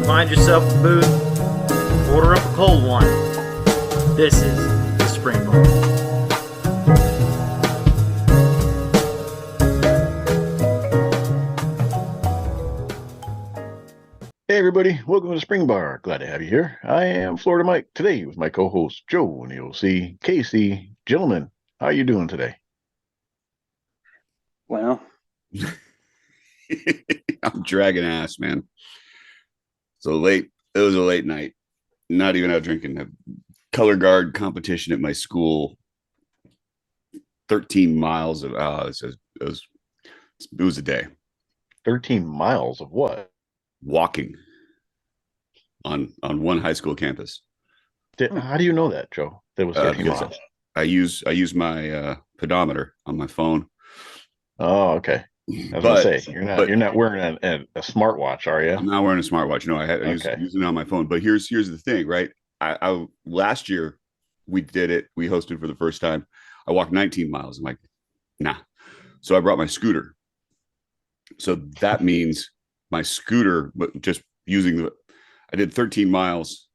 Find yourself a booth, order up a cold one. This is the Spring Bar. Hey everybody, welcome to the Spring Bar. Glad to have you here. I am Florida Mike today with my co-host Joe and the OC Casey. Gentlemen, how are you doing today? Well, I'm dragging ass, man. So late. It was a late night. Not even out drinking. A color guard competition at my school. 13 miles of it was a day 13 miles of what? walking on one high school campus. How do you know that, Joe? That was 13 Because miles. I use my pedometer on my phone. Oh, okay. I was gonna say you're not wearing a smartwatch, are you? I'm not wearing a smartwatch. No, I use it on my phone. But here's the thing, right? I last year we did it. We hosted for the first time. I walked 19 miles. I'm like, nah. So I brought my scooter. So that means my scooter, but just using I did 13 miles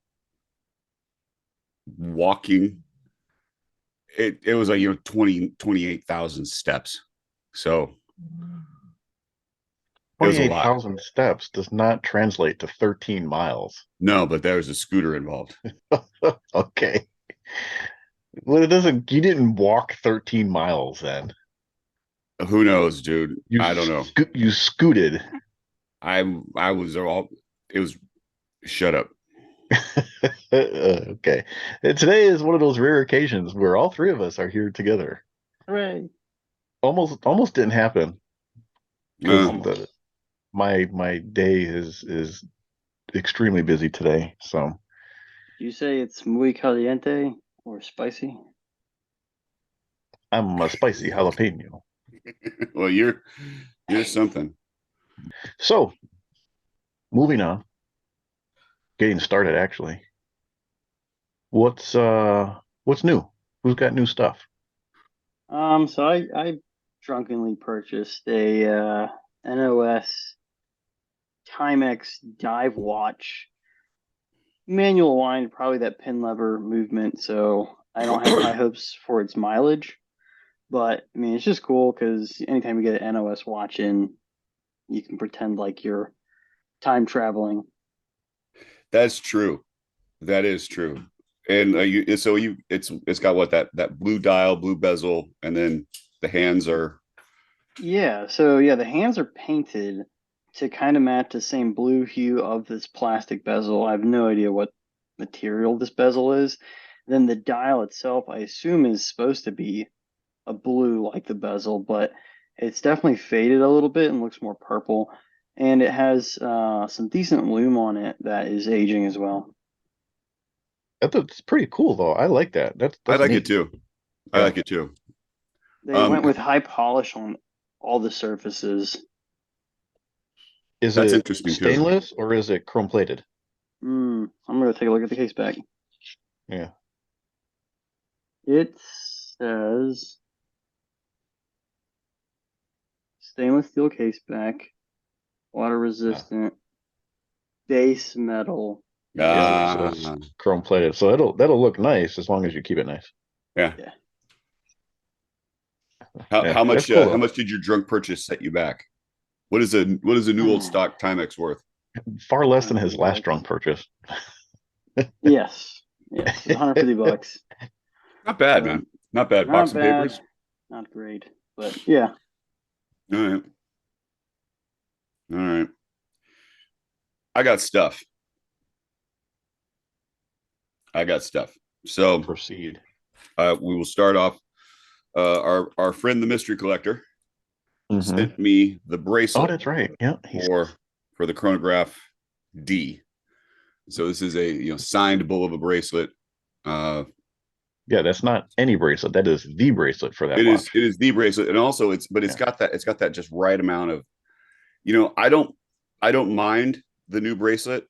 walking. It was like 28,000 steps. So 28,000 steps does not translate to 13 miles. No, but there was a scooter involved. Okay. Well, it doesn't. You didn't walk 13 miles then. Who knows, dude? I don't know. You scooted. I was all. It was. Shut up. Okay. And today is one of those rare occasions where all three of us are here together. hooray. Almost didn't happen. My day is extremely busy today. So You say it's muy caliente or spicy? I'm a spicy jalapeno. Well, you're something. So moving on, getting started actually. What's new? Who's got new stuff? So I drunkenly purchased a NOS Timex dive watch, manual wind, probably that pin lever movement. So I don't have high hopes for its mileage, but I mean it's just cool because anytime you get an NOS watch in, you can pretend like you're time traveling. That's true. That is true. And it's got what that blue dial, blue bezel, and then the hands are. Yeah, so yeah, the hands are painted to kind of match the same blue hue of this plastic bezel. I have no idea what material this bezel is. Then the dial itself, I assume, is supposed to be a blue like the bezel, but it's definitely faded a little bit and looks more purple. And it has some decent lume on it that is aging as well. That's pretty cool though. I like that. That's I like neat. it too. I like it too. They went with high polish on all the surfaces. Is That's it interesting too. stainless or is it chrome plated? I'm gonna take a look at the case back. Yeah. It says stainless steel case back, water resistant, base metal. Yeah, so it's chrome plated. So that'll look nice as long as you keep it nice. Yeah. Yeah. How much cool, how much did your drunk purchase set you back? What is a new old stock Timex worth? Far less than his last drunk purchase. Yes. Yes. $150. Not bad, man. Not bad. Not Box of bad. papers. Not great. But yeah. All right. All right. I got stuff. So Proceed. we will start off. Our friend the mystery collector sent me the bracelet. Oh, that's right. Yeah. For the chronograph D. So this is a signed bull of a bracelet. Yeah, that's not any bracelet. That is the bracelet for that watch. It is the bracelet, and also it's got that just right amount of, I don't mind the new bracelet,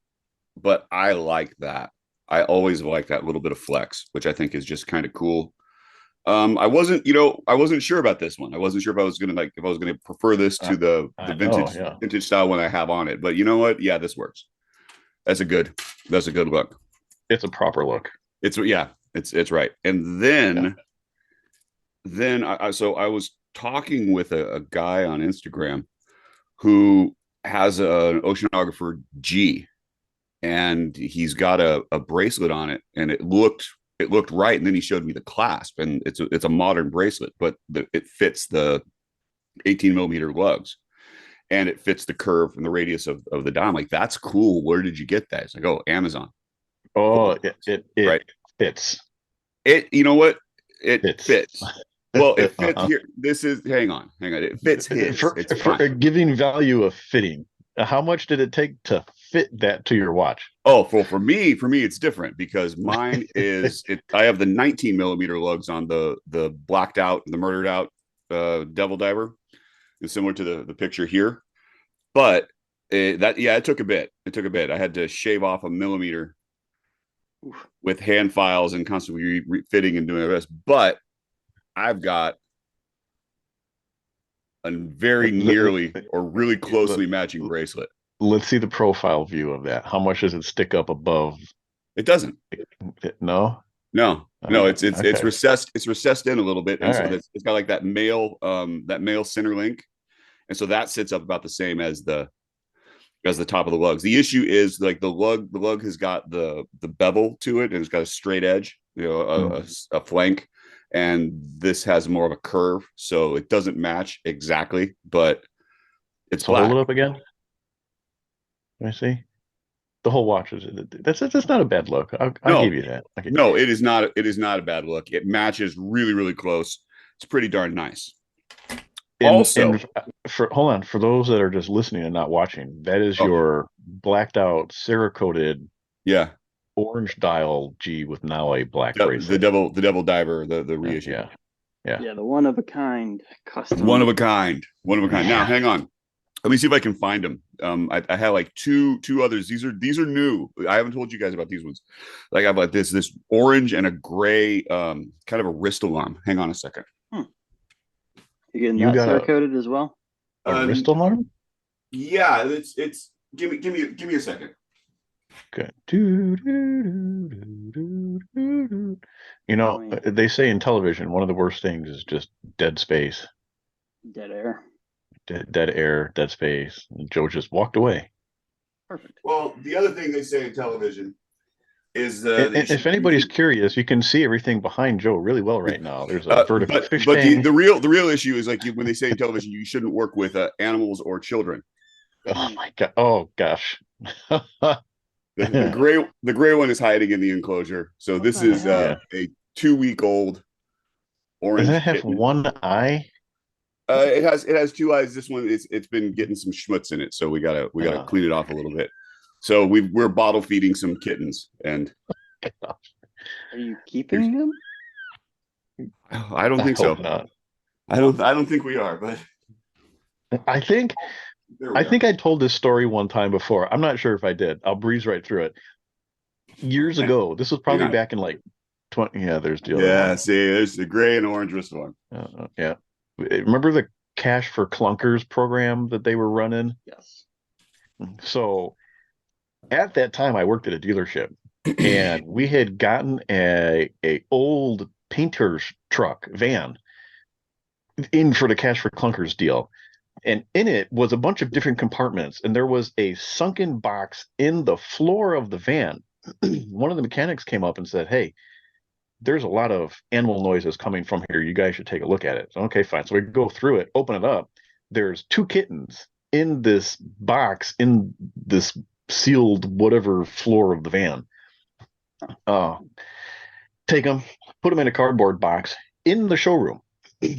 but I like that. I always like that little bit of flex, which I think is just kind of cool. I wasn't sure about this one. I wasn't sure if I was gonna prefer this to the vintage style one I have on it. But you know what? Yeah, this works. That's a good look. It's a proper look. It's right. And then I was talking with a guy on Instagram who has an oceanographer G, and he's got a bracelet on it, and it looked right. And then he showed me the clasp, and it's a modern bracelet, but it fits the 18 millimeter lugs, and it fits the curve and the radius of the dial. I'm like, that's cool. Where did you get that? It's like, oh, Amazon. Oh, it right. fits. You know what? It fits. Well, it fits here. This is hang on. It fits his. For giving value of fitting. How much did it take to fit that to your watch? Oh, for me, it's different because mine is I have the 19 millimeter lugs on the blacked out, the murdered out Devil Diver. It's similar to the picture here, but it took a bit. I had to shave off a millimeter with hand files and constantly refitting and doing the rest. But I've got a very nearly or really closely matching bracelet. Let's see the profile view of that. How much does it stick up above? It doesn't. No. It's okay. it's recessed. It's recessed in a little bit, and All so right. it's got like that male center link, and so that sits up about the same as the top of the lugs. The issue is like the lug has got the bevel to it, and it's got a straight edge, a flank, and this has more of a curve, so it doesn't match exactly, but it's so black. Hold it up again. Let me see. The whole watch is that's not a bad look. I'll give you that. No, it is not. It is not a bad look. It matches really, really close. It's pretty darn nice. Also, hold on, for those that are just listening and not watching, that is your blacked out Cerakoted orange dial G with now a black bracelet. The devil diver, the reissue. Yeah, the one of a kind custom. One of a kind. Now, hang on. Let me see if I can find them. I have like two others. These are new. I haven't told you guys about these ones. Like I have like this orange and a gray kind of a wrist alarm. Hang on a second. You getting that Cerakoted as well? A wrist alarm? Yeah, it's give me a second. Okay. They say in television, one of the worst things is just dead space. Dead air. Dead air, dead space. And Joe just walked away. Perfect. Well, the other thing they say in television is if anybody's curious, you can see everything behind Joe really well right now. There's a vertical fish tank. the real issue is like when they say in television, you shouldn't work with animals or children. Oh my god! Oh gosh. the gray one is hiding in the enclosure. So this is a 2-week-old orange. Does that have one eye? It has 2 eyes. This one it's been getting some schmutz in it, so we gotta clean it off a little bit. So we're bottle feeding some kittens, and are you keeping them? I don't think so. Not. I don't think we are, but I think I told this story one time before. I'm not sure if I did. I'll breeze right through it. Years ago, this was probably back in like 20. Yeah, there's the other one. See, there's the gray and orange wrist one. Yeah. Remember the Cash for Clunkers program that they were running? Yes. So at that time, I worked at a dealership, and we had gotten a old painter's truck van in for the Cash for Clunkers deal. And in it was a bunch of different compartments, and there was a sunken box in the floor of the van. One of the mechanics came up and said, "Hey, there's a lot of animal noises coming from here. You guys should take a look at it." So, okay, fine. So we go through it, open it up. There's 2 kittens in this box, in this sealed whatever floor of the van. Take them, put them in a cardboard box in the showroom.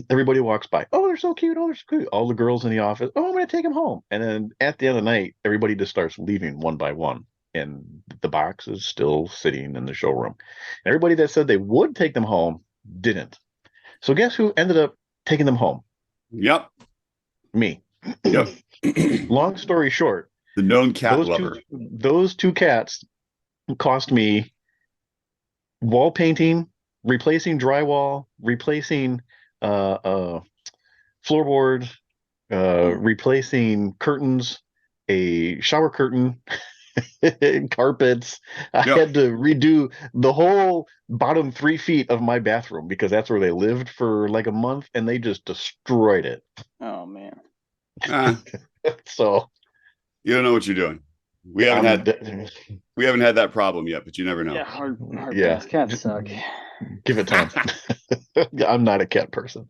Everybody walks by. Oh, they're so cute. Oh, they're so cute. All the girls in the office. Oh, I'm going to take them home. And then at the end of the night, everybody just starts leaving one by one. And the box is still sitting in the showroom. Everybody that said they would take them home didn't. So guess who ended up taking them home? Yep. Me. Yep. Long story short, the known cat lover. Those 2 cats cost me wall painting, replacing drywall, replacing floorboards, replacing curtains, a shower curtain, carpets. I Yep. had to redo the whole bottom 3 feet of my bathroom because that's where they lived for like a month, and they just destroyed it. Oh man. So You don't know what you're doing. We haven't had that problem yet, but you never know. Yeah, hard Yeah. pass. Cats suck. Give it time. I'm not a cat person.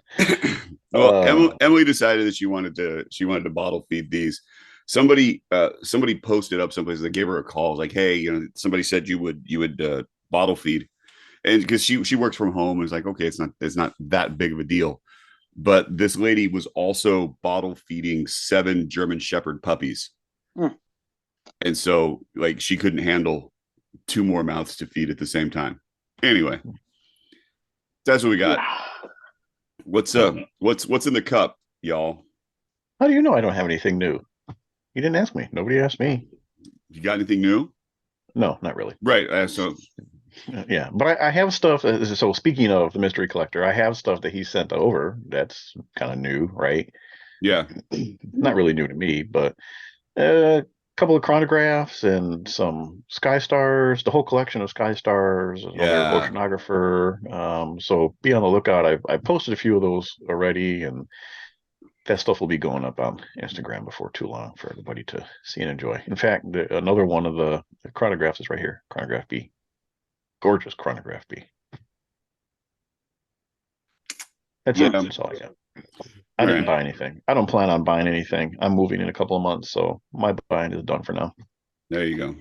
Well, Emily decided that she wanted to bottle feed these. Somebody posted up someplace. They gave her a call. Like, hey, somebody said you would bottle feed, and because she works from home, it's like, okay, it's not that big of a deal. But this lady was also bottle feeding 7 German Shepherd puppies. And so like she couldn't handle 2 more mouths to feed at the same time. Anyway, that's what we got. What's in the cup, y'all? How do you know I don't have anything new? You didn't ask me. Nobody asked me. You got anything new? No, not really. Right. So yeah, but I have stuff. So speaking of the mystery collector, I have stuff that he sent over. That's kind of new, right? Yeah. Not really new to me, but a couple of chronographs and some sky stars, the whole collection of sky stars, another oceanographer. So be on the lookout. I posted a few of those already, and that stuff will be going up on Instagram before too long for everybody to see and enjoy. In fact, another one of the chronographs is right here, chronograph B. Gorgeous chronograph B. That's it. That's all I got. I didn't buy anything. I don't plan on buying anything. I'm moving in a couple of months, so my buying is done for now. There you go.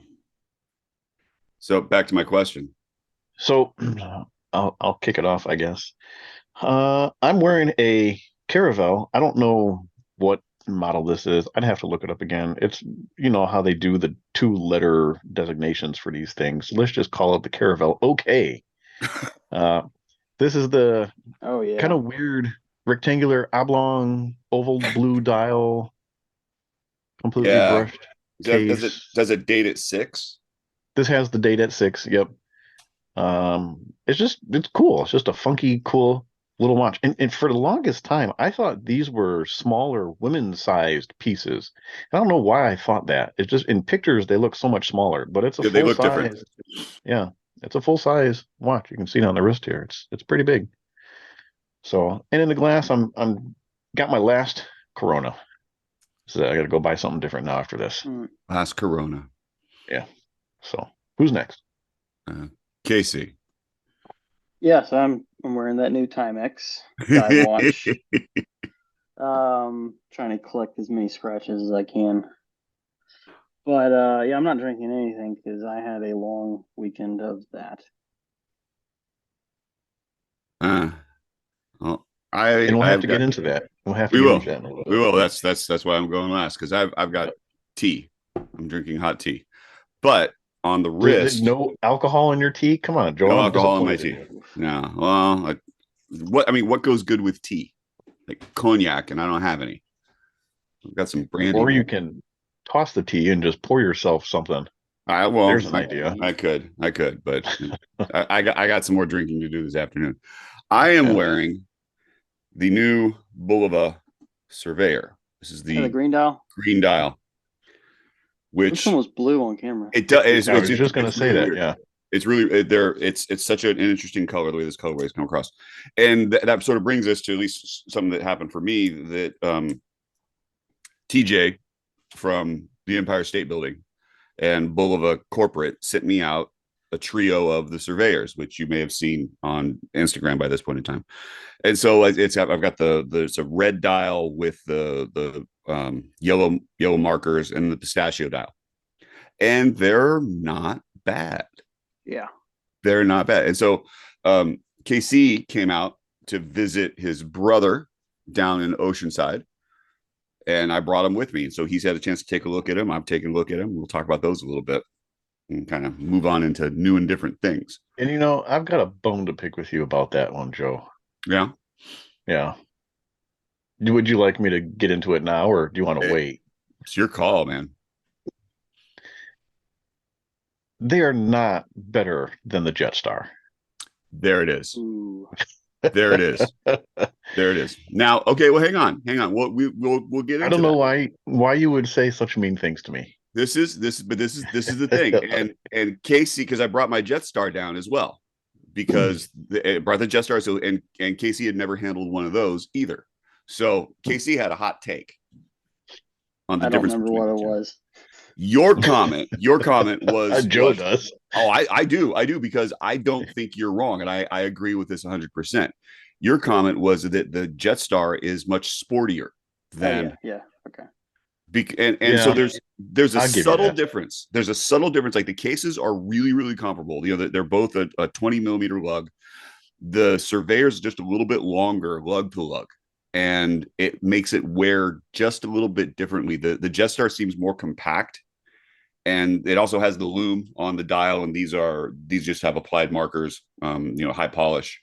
So back to my question. So I'll kick it off, I guess. I'm wearing a Caravel. I don't know what model this is. I'd have to look it up again. It's how they do the 2-letter designations for these things. Let's just call it the Caravel. Okay. This is the kind of weird rectangular oblong oval blue dial, completely brushed case. Does it date at 6? This has the date at 6. Yep. It's cool. It's just a funky, cool little watch. And for the longest time, I thought these were smaller women-sized pieces. I don't know why I thought that. It's just in pictures they look so much smaller, but it's a full size. Different. Yeah, it's a full size watch. You can see it on the wrist here. It's pretty big. So, and in the glass, I'm got my last Corona. So I got to go buy something different now after this. Last Corona. Yeah. So who's next? Casey. Yes, I'm wearing that new Timex dive watch. Trying to collect as many scratches as I can. But yeah, I'm not drinking anything because I had a long weekend of that. Well, we'll have to get into that. We'll have to. We will. That's why I'm going last, because I've got tea. I'm drinking hot tea, but on the wrist, no alcohol in your tea. Come on, Joel. No alcohol in my tea. No. Well, what goes good with tea? Like cognac, and I don't have any. I've got some brandy. Or you can toss the tea and just pour yourself something. There's an idea. I could, but I got some more drinking to do this afternoon. I am wearing the new Bulova Surveyor. This is the green dial. Green dial. Which one was blue on camera? It does. I was just going to say that. Yeah, it's really it's such an interesting color, the way this colorway has come across, and that sort of brings us to at least something that happened for me. That TJ from the Empire State Building and Bulova Corporate sent me out a trio of the Surveyors, which you may have seen on Instagram by this point in time. And so I've got there's a red dial with the yellow markers and the pistachio dial, and they're not bad. Yeah, they're not bad. And so KC came out to visit his brother down in Oceanside, and I brought him with me. So he's had a chance to take a look at him. I've taken a look at him. We'll talk about those a little bit and kind of move on into new and different things. And I've got a bone to pick with you about that one, Joe. Yeah. Would you like me to get into it now, or do you want to wait? It's your call, man. They are not better than the Jetstar. There it is. Ooh. There it is. There it is. Now, okay. Well, hang on. We'll get into. I don't know why you would say such mean things to me. This is the thing, and Casey, because I brought my Jetstar down as well, because it brought the Jetstar, so and Casey had never handled one of those either, so Casey had a hot take on the I don't difference remember between what the it two. was. Your comment was Joe does. Oh, I do because I don't think you're wrong, and I agree with this 100%. Your comment was that the Jetstar is much sportier than yeah. Okay. So there's a I'll give you subtle that. difference. There's a subtle difference. Like the cases are really, really comparable. You know, they're both a 20 millimeter lug. The Surveyor's just a little bit longer lug to lug, and it makes it wear just a little bit differently. The Jetstar seems more compact, and it also has the loom on the dial, and these just have applied markers, high polish,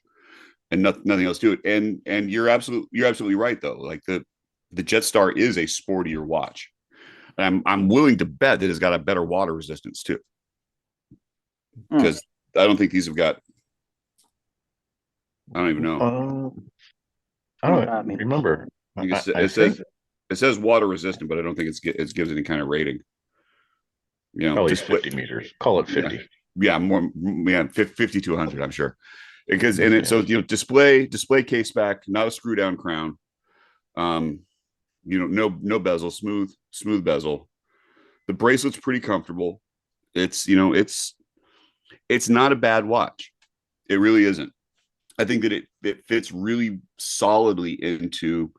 and nothing else to it. And you're absolutely right though. Like the Jetstar is a sportier watch. I'm willing to bet that it's got a better water resistance too, because I don't think these have got. I don't even know. I don't remember. It says water resistant, but I don't think it gives any kind of rating. You know, probably 50 meters. Call it 50. Yeah, more. Yeah, 50 to 100. I'm sure. Because and it so display case back, not a screw down crown. No bezel, smooth bezel. The bracelet's pretty comfortable. It's not a bad watch. It really isn't. I think that it fits really solidly into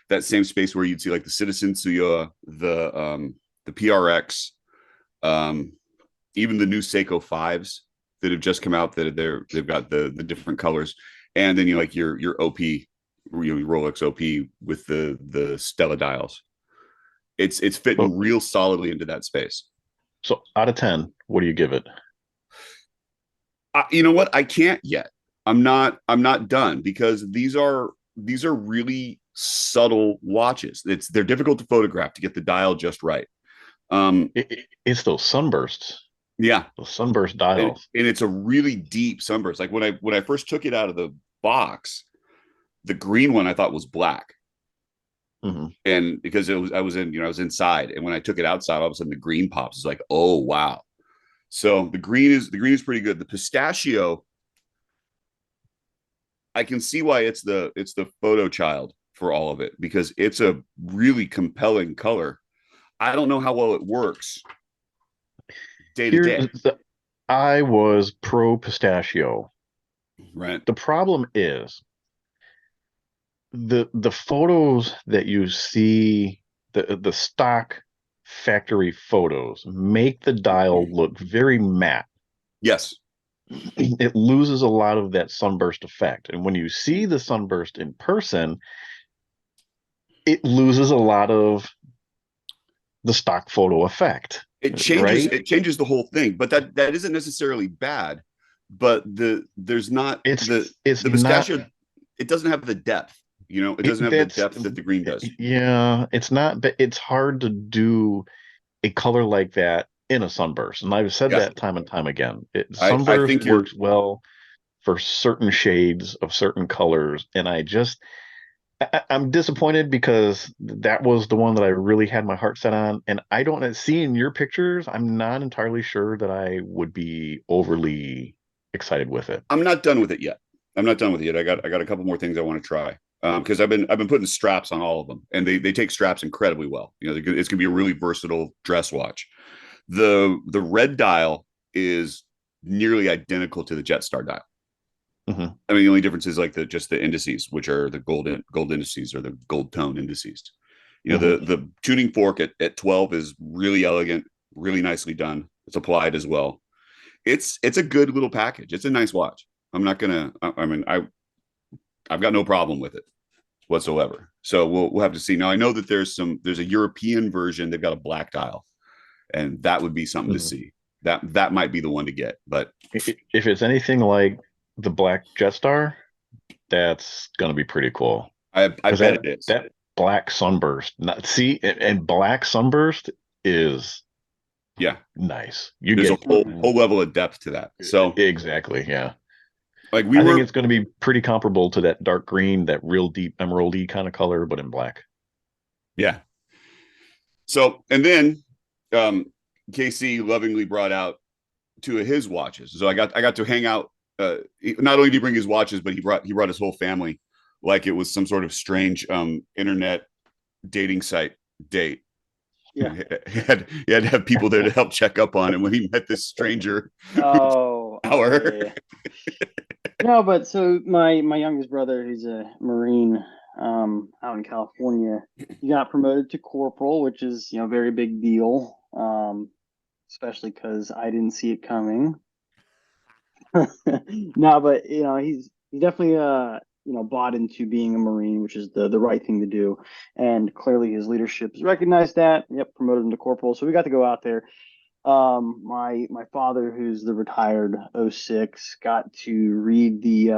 that same space where you'd see like the Citizen Tsuyoa, the PRX, even the new Seiko 5s that have just come out that they've got the different colors, and then your OP, your Rolex OP with the Stella dials. It's fitting real solidly into that space. So out of 10, what do you give it? You know what? I can't yet. I'm not done, because these are really subtle watches. They're difficult to photograph to get the dial just right. It's those sunbursts. Yeah, those sunburst dials, and it's a really deep sunburst. Like when I first took it out of the box, the green one I thought was black, and because I was inside, and when I took it outside, all of a sudden the green pops. It's like, oh wow. So the green is pretty good. The pistachio, I can see why it's the photo child for all of it, because it's a really compelling color. I don't know how well it works day to day. I was pro pistachio. Right. The problem is the photos that you see, the stock factory photos make the dial look very matte. Yes. It loses a lot of that sunburst effect. And when you see the sunburst in person, it loses a lot of the stock photo effect. It changes the whole thing, but that isn't necessarily bad. But the pistachio, it doesn't have the depth. It doesn't have the depth that the green does. Yeah, it's not, but it's hard to do a color like that in a sunburst. And I've said that time and time again. Sunburst I think works well for certain shades of certain colors. And I'm disappointed, because that was the one that I really had my heart set on. And I don't see in your pictures, I'm not entirely sure that I would be overly excited with it. I'm not done with it yet. I got a couple more things I want to try. Because I've been putting straps on all of them, and they take straps incredibly well. It's gonna be a really versatile dress watch. The red dial is nearly identical to the Jetstar dial. I mean, the only difference is like just the indices, which are the gold indices or the gold tone indices. The tuning fork at 12 is really elegant, really nicely done. It's applied as well. It's a good little package. It's a nice watch. I'm not gonna. I've got no problem with it whatsoever. So we'll have to see. Now I know that there's a European version. They've got a black dial, and that would be something to see. That might be the one to get. But if it's anything like the black Jetstar, that's gonna be pretty cool. I bet it is. That black sunburst. And black sunburst is nice. There's a whole level of depth to that. So exactly, yeah. Like I think it's going to be pretty comparable to that dark green, that real deep emeraldy kind of color, but in black. Yeah. So, and then KC lovingly brought out two of his watches. So I got to hang out. Not only did he bring his watches, but he brought his whole family, like it was some sort of strange internet dating site date. Yeah. He had to have people there to help check up on him when he met this stranger. Oh, hour. yeah. No, but so my youngest brother, he's a Marine out in California. He got promoted to corporal, which is, you know, very big deal. Especially because I didn't see it coming. No, but you know, he's definitely you know, bought into being a Marine, which is the right thing to do. And clearly his leadership has recognized that. Yep, promoted him to corporal. So we got to go out there. My father, who's the retired 06, got to read the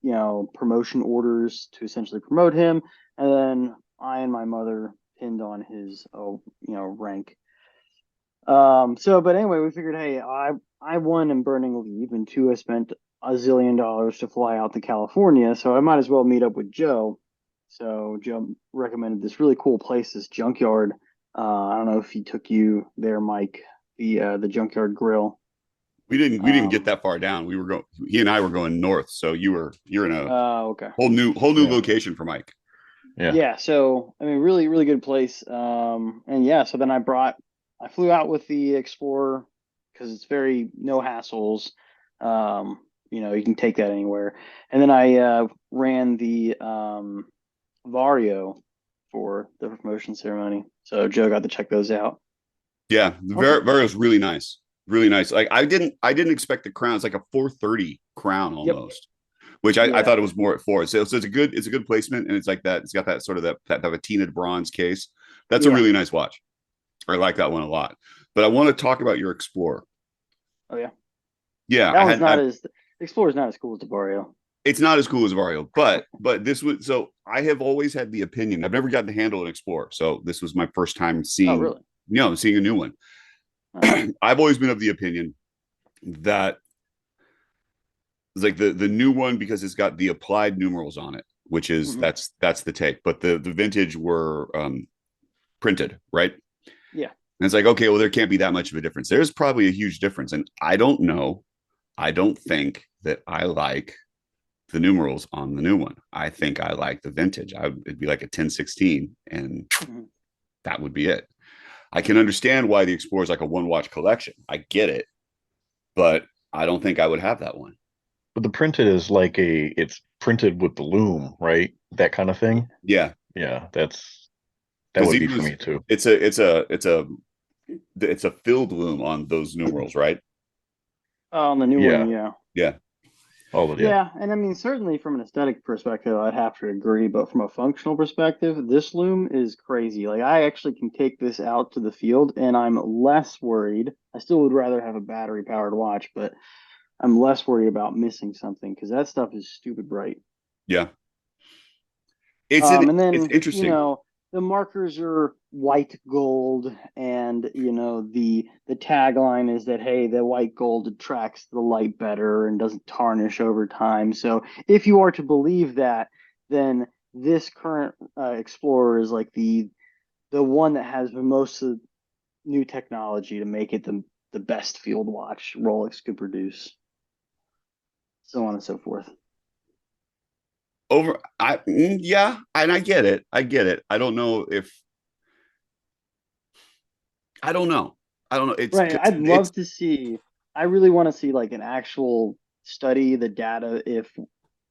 you know, promotion orders to essentially promote him, and then I and my mother pinned on his you know, rank. So but anyway, we figured, hey, I won in burning leave, and two, I spent a zillion dollars to fly out to California, so I might as well meet up with Joe. So Joe recommended this really cool place, this junkyard. I don't know if he took you there, Mike, the junkyard grill. We didn't get that far down. He and I were going north, so you're in a okay, whole new location for Mike. Yeah. So I mean, really good place. And yeah, so then I flew out with the Explorer because it's very no hassles. You know, you can take that anywhere. And then I ran the Vario for the promotion ceremony. So Joe got to check those out. Yeah, the Vario's really nice. Really nice. Like I didn't expect the crown. It's like a 430 crown almost, which I thought it was more at 4. So it's a good placement, and it's like that. It's got that sort of that patinaed bronze case. That's a really nice watch. I like that one a lot. But I want to talk about your Explorer. Oh yeah. Yeah, Explorer's not as cool as the Vario. It's not as cool as Vario, but this was, so I have always had the opinion. I've never gotten to handle an Explorer, so this was my first time seeing seeing a new one. I've always been of the opinion that it's like the new one, because it's got the applied numerals on it, which is that's the take. But the vintage were printed, right? Yeah. And it's like, okay, well, there can't be that much of a difference. There's probably a huge difference. And I don't know. I don't think that I like the numerals on the new one. I think I like the vintage. It'd be like a 1016, and that would be it. I can understand why the Explorer is like a one watch collection. I get it, but I don't think I would have that one. But the printed is like it's printed with the loom, right? That kind of thing. Yeah. Yeah. That would be for me too. It's a filled loom on those numerals, right? On the new one, yeah. Yeah. Yeah, and I mean, certainly from an aesthetic perspective, I'd have to agree. But from a functional perspective, this loom is crazy. Like, I actually can take this out to the field, and I'm less worried. I still would rather have a battery-powered watch, but I'm less worried about missing something because that stuff is stupid bright. Yeah. And then, it's interesting. You know, the markers are white gold, and you know the tagline is that, hey, the white gold attracts the light better and doesn't tarnish over time. So if you are to believe that, then this current Explorer is like the one that has the most new technology to make it the best field watch Rolex could produce, so on and so forth. And I get it. I don't know. It's right. I'd love to see. I really want to see like an actual study, the data, if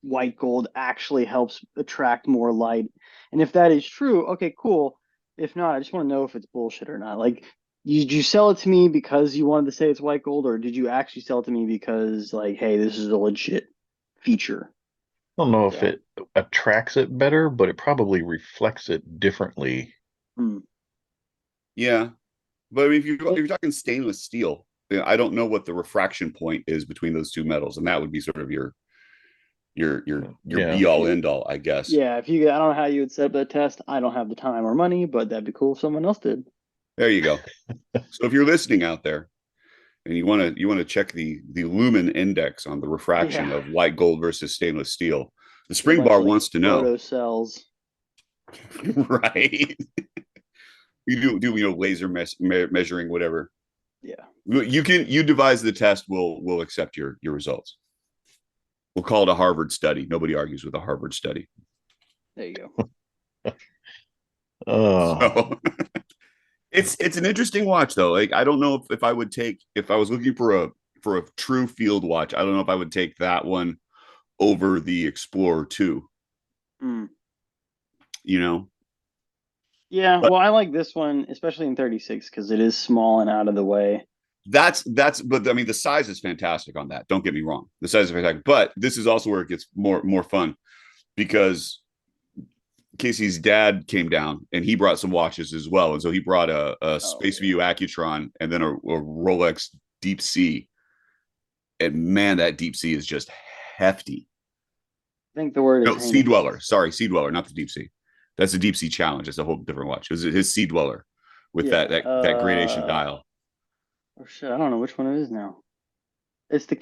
white gold actually helps attract more light, and if that is true, okay, cool. If not, I just want to know if it's bullshit or not. Like, did you sell it to me because you wanted to say it's white gold, or did you actually sell it to me because, like, hey, this is a legit feature? I don't know if it attracts it better, but it probably reflects it differently. Yeah, but I mean, if you're talking stainless steel, I don't know what the refraction point is between those two metals, and that would be sort of your be all end all, I guess. Yeah, I don't know how you would set up that test. I don't have the time or money, but that'd be cool if someone else did. There you go. So if you're listening out there, and you want to check the lumen index on the refraction of white gold versus stainless steel, the Spring Bar wants to know. Photo cells. Right. You do laser measuring, whatever. Yeah. You devise the test. We'll accept your results. We'll call it a Harvard study. Nobody argues with a Harvard study. There you go. So it's an interesting watch though. Like I don't know if I would take, if I was looking for a true field watch, I don't know if I would take that one over the Explorer 2. You know? Yeah, well, I like this one, especially in 36, because it is small and out of the way. But I mean, the size is fantastic on that. Don't get me wrong. The size is fantastic. But this is also where it gets more fun, because Casey's dad came down and he brought some watches as well. And so he brought a Space View Accutron and then a Rolex Deep Sea. And man, that Deep Sea is just hefty. I think the word is Sea Dweller. Sorry, Sea Dweller, not the Deep Sea. That's the Deep Sea Challenge. That's a whole different watch. It was his Sea Dweller with that gradation dial. Oh shit, I don't know which one it is now. It's the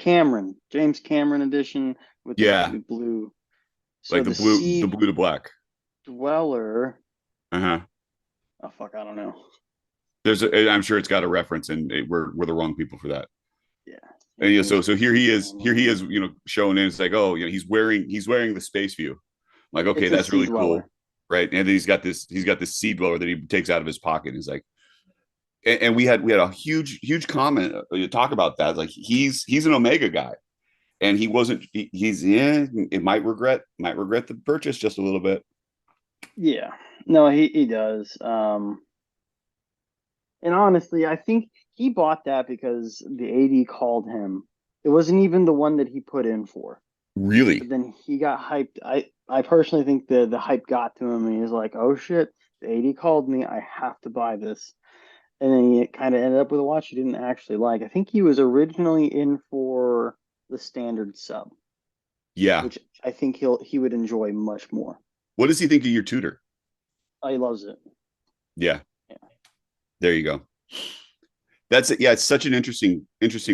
James Cameron edition with the blue. So like the blue to black. Dweller. Oh fuck, I don't know. I'm sure it's got a reference, and we're the wrong people for that. Yeah. And so here he is, showing in. It's like, oh, he's wearing the Space View. I'm like, okay, that's really cool, right? And then he's got this Sea Dweller that he takes out of his pocket. And he's like, and we had a huge comment talk about that. Like he's an Omega guy, and he wasn't. It might regret the purchase just a little bit. Yeah, no, he does. And honestly, I think he bought that because the AD called him. It wasn't even the one that he put in for. Really? But then he got hyped. I personally think the hype got to him, and he was like, "Oh shit, the AD called me. I have to buy this." And then he kind of ended up with a watch he didn't actually like. I think he was originally in for the standard sub. Yeah. Which I think he would enjoy much more. What does he think of your Tudor? Oh, he loves it. Yeah. There you go. That's it. Yeah, it's such an interesting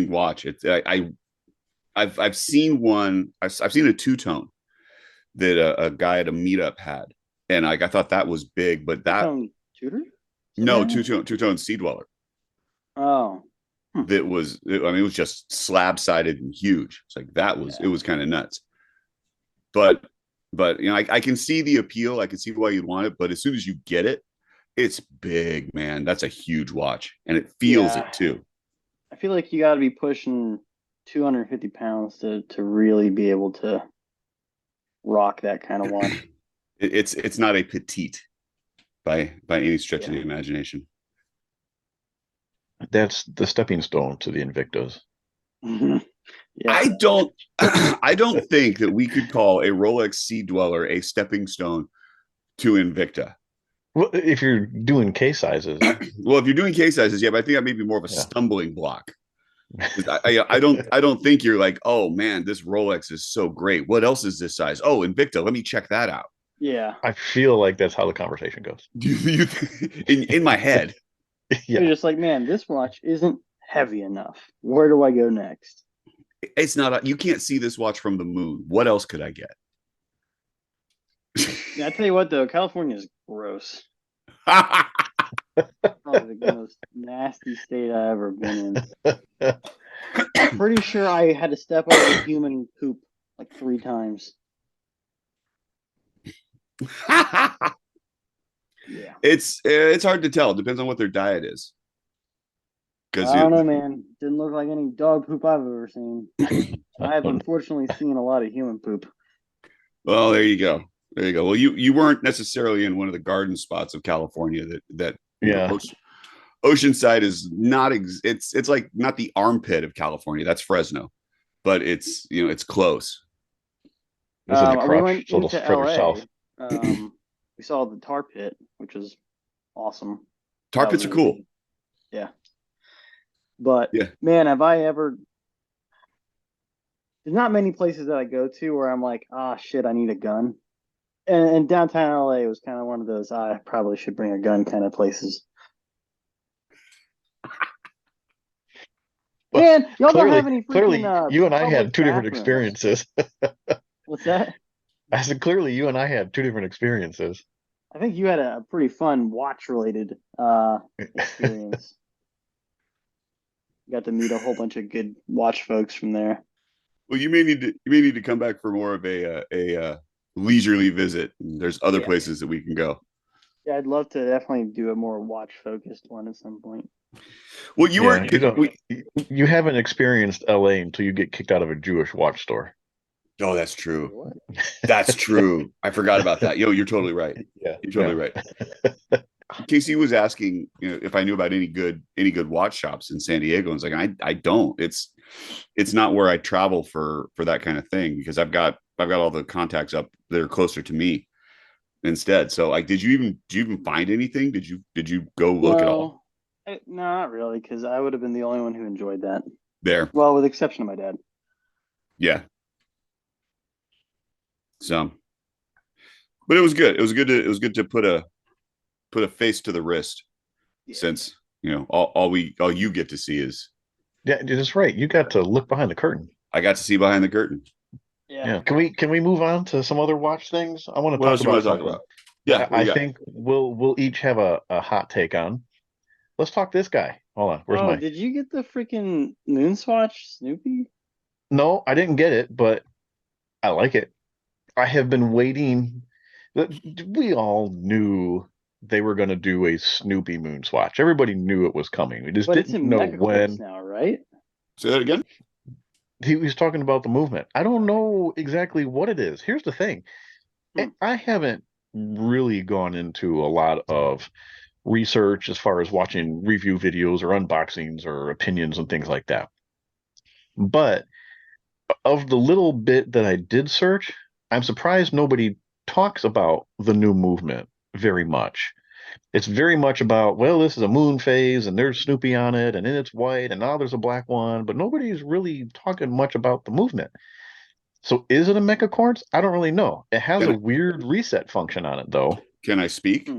watch. I've seen one. I've seen a two-tone that a guy at a meetup had, and I thought that was big, but that Tudor? No, two-tone Sea Dweller. Oh. That was, I mean, it was just slab-sided and huge. It's like it was kind of nuts. But I can see the appeal. I can see why you'd want it, but as soon as you get it, it's big, man. That's a huge watch, and it feels it too. I feel like you got to be pushing 250 pounds to really be able to rock that kind of watch. It's not a petite by any stretch of the imagination. That's the stepping stone to the Invictus. I don't think that we could call a Rolex Sea Dweller a stepping stone to Invicta. Well, if you're doing case sizes. Well, if you're doing case sizes, but I think that may be more of a stumbling block. I don't think you're like, oh man, this Rolex is so great. What else is this size? Oh, Invicta, let me check that out. Yeah. I feel like that's how the conversation goes. in my head. You're just like, man, this watch isn't heavy enough. Where do I go next? It's not. You can't see this watch from the moon. What else could I get? Yeah, I tell you what, though, California is gross. Probably the most nasty state I've ever been in. I'm pretty sure I had to step over human poop like 3 times. Yeah, it's hard to tell. It depends on what their diet is. I don't know, man. Didn't look like any dog poop I've ever seen. I've unfortunately seen a lot of human poop. Well, there you go. Well, you weren't necessarily in one of the garden spots of California that Oceanside is not. It's like not the armpit of California. That's Fresno, but it's close. This is the crotch, we went a little further LA. south. We saw the tar pit, which was awesome. Tar pits are cool. Yeah. But man, have I ever? There's not many places that I go to where I'm like, shit, I need a gun. And downtown LA was kind of one of those I probably should bring a gun kind of places. Man, y'all don't have any freaking, clearly, you and I had two different bathrooms. experiences. What's that? I said, clearly, you and I had two different experiences. I think you had a pretty fun watch related experience. Got to meet a whole bunch of good watch folks from there. Well, you may need to come back for more of a leisurely visit. There's other places that we can go. Yeah, I'd love to definitely do a more watch focused one at some point. Well, you haven't experienced LA until you get kicked out of a Jewish watch store. Oh, that's true. That's true. I forgot about that. You're totally right. Yeah, you're totally right. Casey was asking, if I knew about any good watch shops in San Diego. And it's like, I don't. It's not where I travel for that kind of thing, because I've got all the contacts up that are closer to me instead. So, like, did you even find anything? Did you go look at all? No, not really, because I would have been the only one who enjoyed that. There. Well, with the exception of my dad. Yeah. So, but it was good. It was good to put a face to the wrist, since all you get to see is. Yeah, that's right. You got to look behind the curtain. I got to see behind the curtain. Yeah. Can we move on to some other watch things? I want to talk about. Yeah, I think we'll each have a hot take on. Let's talk this guy. Hold on. Where's mine? Did you get the freaking moonSwatch Snoopy? No, I didn't get it, but I like it. I have been waiting. We all knew they were going to do a Snoopy moonSwatch. Everybody knew it was coming. We just didn't know when. Now, right? Say that again. He was talking about the movement. I don't know exactly what it is. Here's the thing. I haven't really gone into a lot of research as far as watching review videos or unboxings or opinions and things like that. But of the little bit that I did search, I'm surprised nobody talks about the new movement very much. It's very much about, well, this is a moon phase and there's Snoopy on it and then it's white and now there's a black one, but nobody's really talking much about the movement. So is it a mecha quartz? I don't really know. It has a weird reset function on it, though. Can I speak?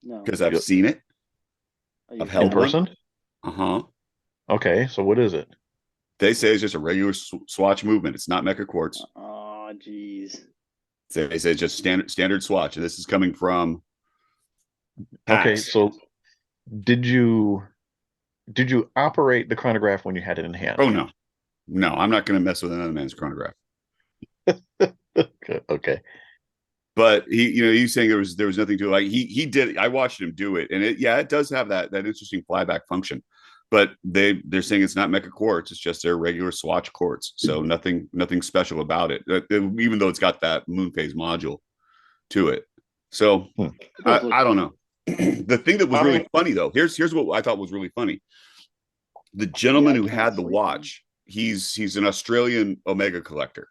No. Because I've seen it. I've held in person? Uh-huh. Okay, so what is it? They say it's just a regular swatch movement. It's not mecha quartz. Oh, geez. They say it's just standard swatch. And this is coming from PAX. Okay, so did you operate the chronograph when you had it in hand? Oh, no. No, I'm not going to mess with another man's chronograph. Okay. But he's saying there was nothing to it. Like he did. I watched him do it, and it does have that interesting flyback function. But they're saying it's not mecha quartz; it's just their regular swatch quartz. So nothing special about it. Even though it's got that moon phase module to it. So I don't know. The thing that was really funny though. Here's what I thought was really funny. The gentleman who had the watch, he's an Australian Omega collector.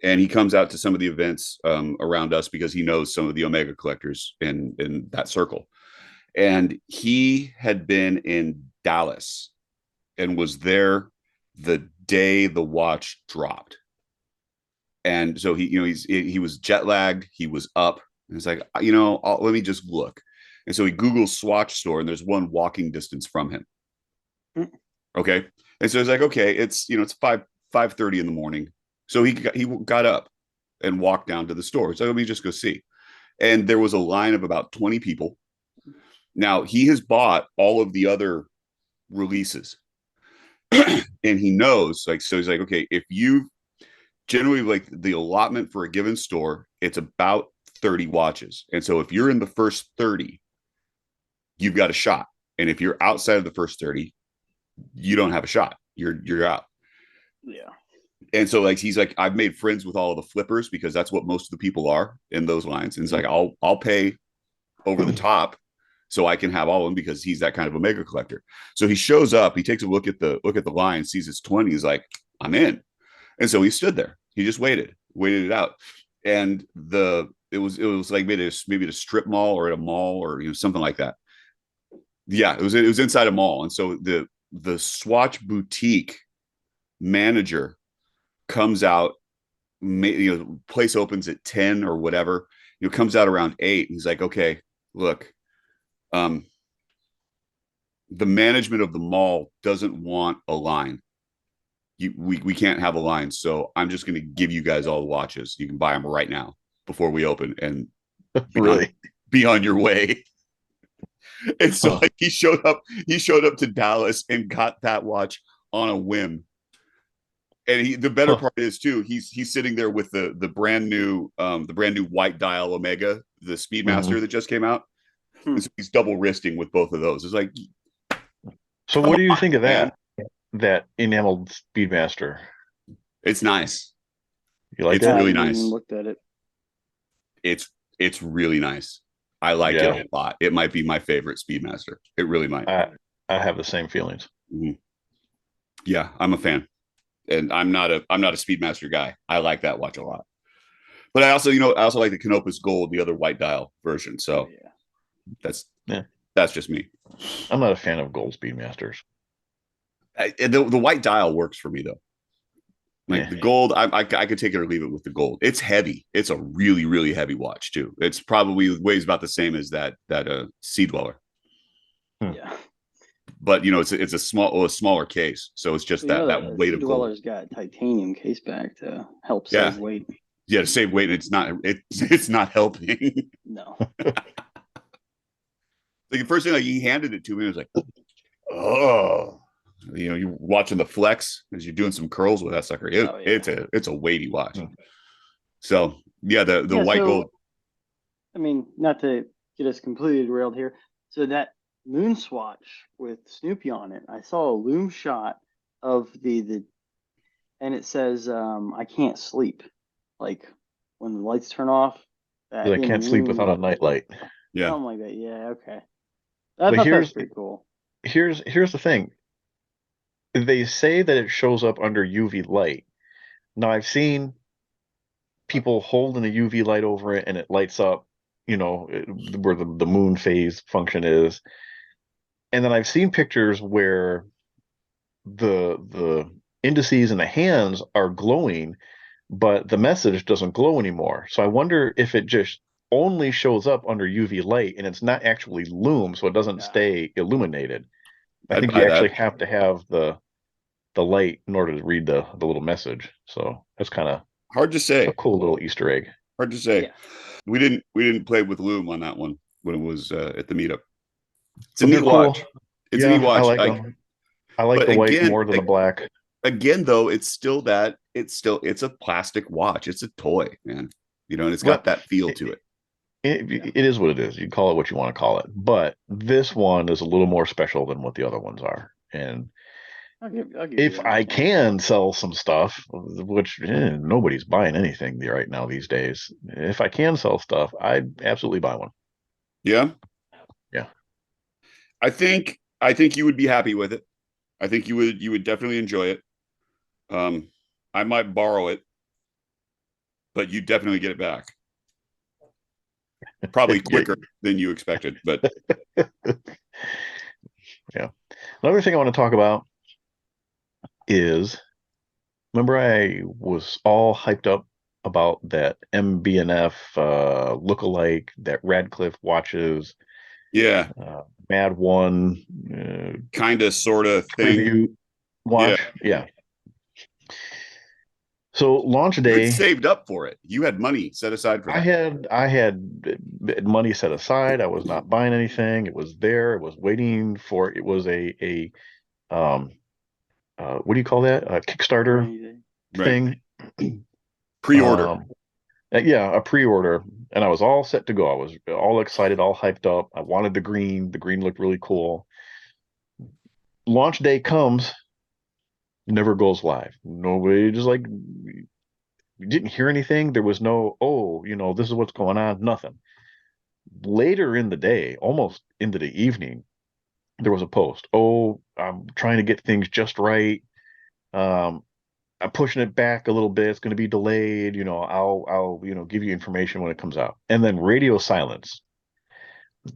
And he comes out to some of the events around us because he knows some of the Omega collectors in that circle. And he had been in Dallas and was there the day the watch dropped. And so he was jet lagged. He was up. And it's like, let me just look. And so he Googles Swatch store, and there's one walking distance from him. Okay. And so it's like, okay, it's 5:30 in the morning. So he got up and walked down to the store. So let me just go see. And there was a line of about 20 people. Now he has bought all of the other releases and he knows, so he's like, okay, if you generally, like, the allotment for a given store, it's about 30 watches. And so if you're in the first 30, you've got a shot. And if you're outside of the first 30, you don't have a shot. You're out. Yeah. And so, like, he's like, I've made friends with all of the flippers because that's what most of the people are in those lines. And it's like, I'll pay over the top so I can have all of them, because he's that kind of Omega collector. So he shows up, he takes a look at the line, sees it's 20. He's like, I'm in. And so he stood there. He just waited it out. And it was like maybe at a strip mall or at a mall or something like that. Yeah, it was inside a mall. And so the Swatch boutique manager comes out, place opens at 10 or whatever, comes out around 8. And he's like, okay, look, the management of the mall doesn't want a line. We can't have a line. So I'm just going to give you guys all the watches. You can buy them right now before we open. And be on your way. And so like he showed up to Dallas and got that watch on a whim. And the better part is too, he's sitting there with the brand new white dial Omega, the Speedmaster that just came out. So he's double wristing with both of those. It's like, so what do you think of that? Man. That enameled Speedmaster? It's nice. You like it's it? really nice. Looked at it. It's really nice. I like it a lot. It might be my favorite Speedmaster. It really might. I have the same feelings. Mm-hmm. Yeah, I'm a fan. And I'm not a Speedmaster guy. I like that watch a lot. But I also like the Canopus Gold, the other white dial version. So that's just me. I'm not a fan of gold Speedmasters. The white dial works for me though. Like the gold, I could take it or leave it with the gold. It's heavy. It's a really, really heavy watch too. It's probably weighs about the same as that Sea Dweller. Yeah. But it's a smaller case, so it's just that weight of gold. Dweller's got titanium case back to help save weight. Yeah, to save weight, and it's not helping. No. Like the first thing, like he handed it to me, I was like, oh, you're watching the flex as you're doing some curls with that sucker. It's a weighty watch. So the white gold. I mean, not to get us completely derailed here. So that moonSwatch with Snoopy on it, I saw a loom shot of the and it says I can't sleep, like when the lights turn off. I can't sleep without a nightlight. Yeah, something like that. Yeah, okay. I thought that was pretty cool. Here's the thing. They say that it shows up under UV light. Now I've seen people holding a UV light over it and it lights up, where the moon phase function is. And then I've seen pictures where the indices and the hands are glowing, but the message doesn't glow anymore. So I wonder if it just only shows up under UV light and it's not actually lume, so it doesn't stay illuminated. I think you actually have to have the light in order to read the little message. So that's kind of hard to say. A cool little Easter egg. Hard to say. Yeah. We didn't play with lume on that one when it was at the meetup. It's a neat watch. It's a neat watch. I like the white more than the black. Again, though, it's a plastic watch. It's a toy, man. And it's got that feel to it. It is what it is. You call it what you want to call it. But this one is a little more special than what the other ones are. And I'll give if I can sell some stuff, which nobody's buying anything right now these days. If I can sell stuff, I'd absolutely buy one. Yeah. Yeah. I think you would be happy with it. I think you would definitely enjoy it. I might borrow it, but you definitely get it back. Probably quicker than you expected, but yeah. Another thing I want to talk about is, remember I was all hyped up about that MB&F lookalike that Radcliffe watches. Yeah. Mad One. Kind of, sort of thing. Watch. Yeah. So launch day. You saved up for it. You had money set aside for that. I had money set aside. I was not buying anything. It was there. It was waiting for. It was a what do you call that? A Kickstarter thing. Pre-order. A pre-order. And I was all set to go. I was all excited, all hyped up. I wanted the green. The green looked really cool. Launch day comes, never goes live. Nobody just didn't hear anything. There was no, this is what's going on. Nothing. Later in the day, almost into the evening, there was a post. I'm trying to get things just right. I'm pushing it back a little bit. It's going to be delayed. I'll give you information when it comes out. And then radio silence.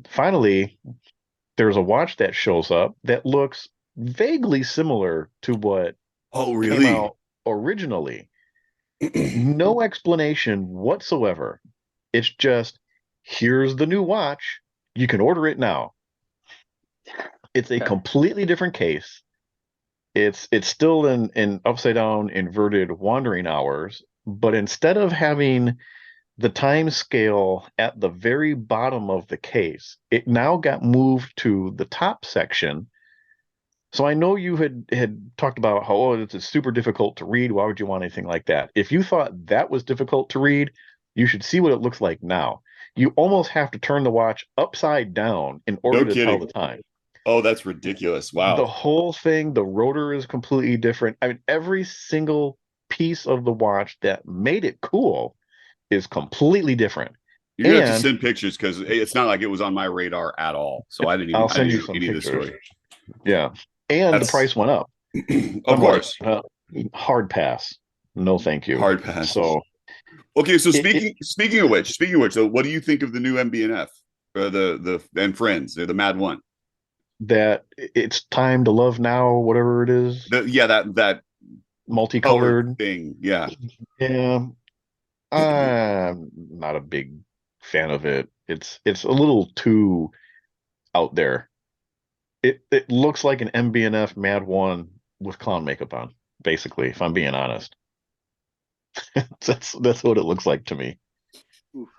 Finally, there's a watch that shows up that looks vaguely similar to what came out originally. No explanation whatsoever. It's just, here's the new watch. You can order it now. It's a completely different case. It's still in upside down inverted wandering hours, but instead of having the time scale at the very bottom of the case, it now got moved to the top section. So I know you had talked about how, oh, it's super difficult to read. Why would you want anything like that? If you thought that was difficult to read, you should see what it looks like now. You almost have to turn the watch upside down in order No to tell the kidding. time. Oh, that's ridiculous. The Wow. whole thing, the rotor is completely different. I mean, every single piece of the watch that made it cool is completely different. You're gonna have to And send pictures because it's not like it was on my radar at all. So I'll I didn't send you even know some any of this pictures. story. Yeah. And the That's price went up. of I'm like, course. hard pass. No, thank you. Hard pass. So Okay, so it, speaking of which, so what do you think of the new MB&F? The and friends, the Mad One. that it's time to love now, whatever it is, Yeah, that color multicolored. thing. Yeah. Yeah, I'm not a big fan of it. It's a little too out there. It looks like an MB&F Mad One with clown makeup on, basically, if I'm being honest. That's what it looks like to me. Oof.